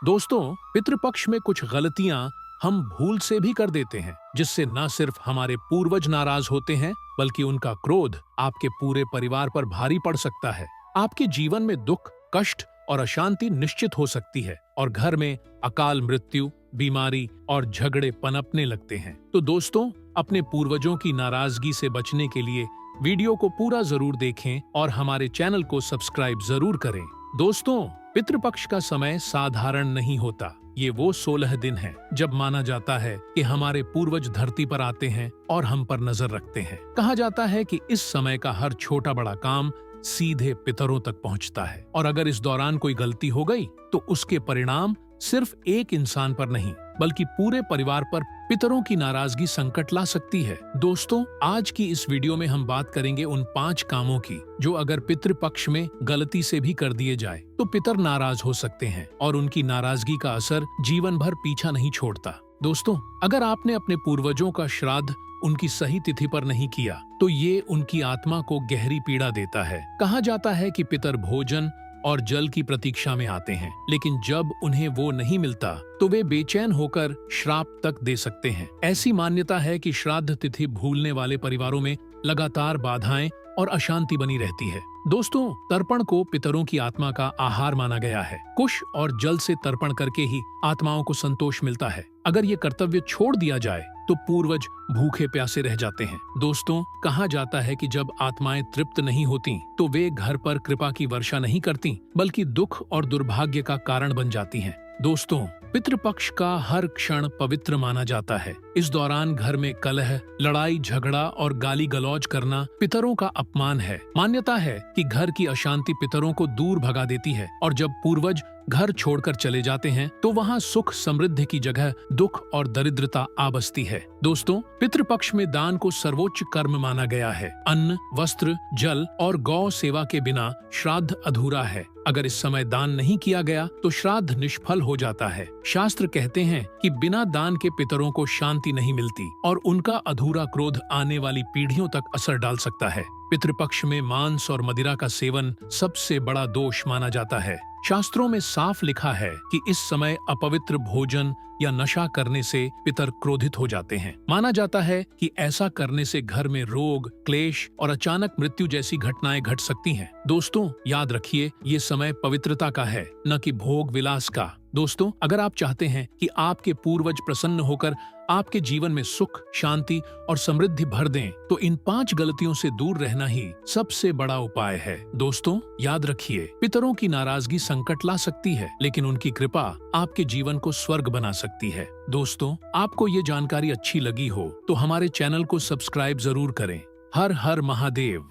दोस्तों, पितृपक्ष में कुछ गलतियां हम भूल से भी कर देते हैं, जिससे न सिर्फ हमारे पूर्वज नाराज होते हैं, बल्कि उनका क्रोध आपके पूरे परिवार पर भारी पड़ सकता है। आपके जीवन में दुख, कष्ट और अशांति निश्चित हो सकती है और घर में अकाल मृत्यु, बीमारी और झगड़े पनपने लगते हैं। तो दोस्तों, अपने पूर्वजों की नाराजगी से बचने के लिए वीडियो को पूरा जरूर देखें और हमारे चैनल को सब्सक्राइब जरूर करें। दोस्तों, पितृपक्ष का समय साधारण नहीं होता। ये वो 16 दिन है जब माना जाता है कि हमारे पूर्वज धरती पर आते हैं और हम पर नजर रखते हैं। कहा जाता है कि इस समय का हर छोटा बड़ा काम सीधे पितरों तक पहुंचता है और अगर इस दौरान कोई गलती हो गई तो उसके परिणाम सिर्फ एक इंसान पर नहीं बल्कि पूरे परिवार पर पितरों की नाराजगी संकट ला सकती है। दोस्तों, आज की इस वीडियो में हम बात करेंगे उन 5 कामों की जो अगर पितृपक्ष में गलती से भी कर दिए जाए तो पितर नाराज हो सकते हैं और उनकी नाराजगी का असर जीवन भर पीछा नहीं छोड़ता। दोस्तों, अगर आपने अपने पूर्वजों का श्राद्ध उनकी सही तिथि पर नहीं किया तो ये उनकी आत्मा को गहरी पीड़ा देता है। कहा जाता है कि पितर भोजन और जल की प्रतीक्षा में आते हैं, लेकिन जब उन्हें वो नहीं मिलता तो वे बेचैन होकर श्राप तक दे सकते हैं। ऐसी मान्यता है कि श्राद्ध तिथि भूलने वाले परिवारों में लगातार बाधाएं और अशांति बनी रहती है। दोस्तों, तर्पण को पितरों की आत्मा का आहार माना गया है। कुश और जल से तर्पण करके ही आत्माओं को संतोष मिलता है। अगर ये कर्तव्य छोड़ दिया जाए तो पूर्वज भूखे प्यासे रह जाते हैं। दोस्तों, कहा जाता है कि जब आत्माएं तृप्त नहीं होती तो वे घर पर कृपा की वर्षा नहीं करती, बल्कि दुख और दुर्भाग्य का कारण बन जाती हैं। दोस्तों, पितृपक्ष का हर क्षण पवित्र माना जाता है। इस दौरान घर में कलह, लड़ाई झगड़ा और गाली गलौज करना पितरों का अपमान है। मान्यता है कि घर की अशांति पितरों को दूर भगा देती है और जब पूर्वज घर छोड़कर चले जाते हैं तो वहाँ सुख समृद्धि की जगह दुख और दरिद्रता आ बसती है। दोस्तों, पितृपक्ष में दान को सर्वोच्च कर्म माना गया है। अन्न, वस्त्र, जल और गौ सेवा के बिना श्राद्ध अधूरा है। अगर इस समय दान नहीं किया गया तो श्राद्ध निष्फल हो जाता है। शास्त्र कहते हैं कि बिना दान के पितरों को शांति नहीं मिलती और उनका अधूरा क्रोध आने वाली पीढ़ियों तक असर डाल सकता है। पितृपक्ष में मांस और मदिरा का सेवन सबसे बड़ा दोष माना जाता है। शास्त्रों में साफ लिखा है कि इस समय अपवित्र भोजन या नशा करने से पितर क्रोधित हो जाते हैं। माना जाता है कि ऐसा करने से घर में रोग, क्लेश और अचानक मृत्यु जैसी घटनाएं घट सकती हैं। दोस्तों, याद रखिए, ये समय पवित्रता का है, न कि भोग विलास का। दोस्तों, अगर आप चाहते हैं कि आपके पूर्वज प्रसन्न होकर आपके जीवन में सुख, शांति और समृद्धि भर दें, तो इन 5 गलतियों से दूर रहना ही सबसे बड़ा उपाय है। दोस्तों, याद रखिए, पितरों की नाराजगी संकट ला सकती है, लेकिन उनकी कृपा आपके जीवन को स्वर्ग बना सकती है। दोस्तों, आपको ये जानकारी अच्छी लगी हो तो हमारे चैनल को सब्सक्राइब जरूर करें। हर हर महादेव।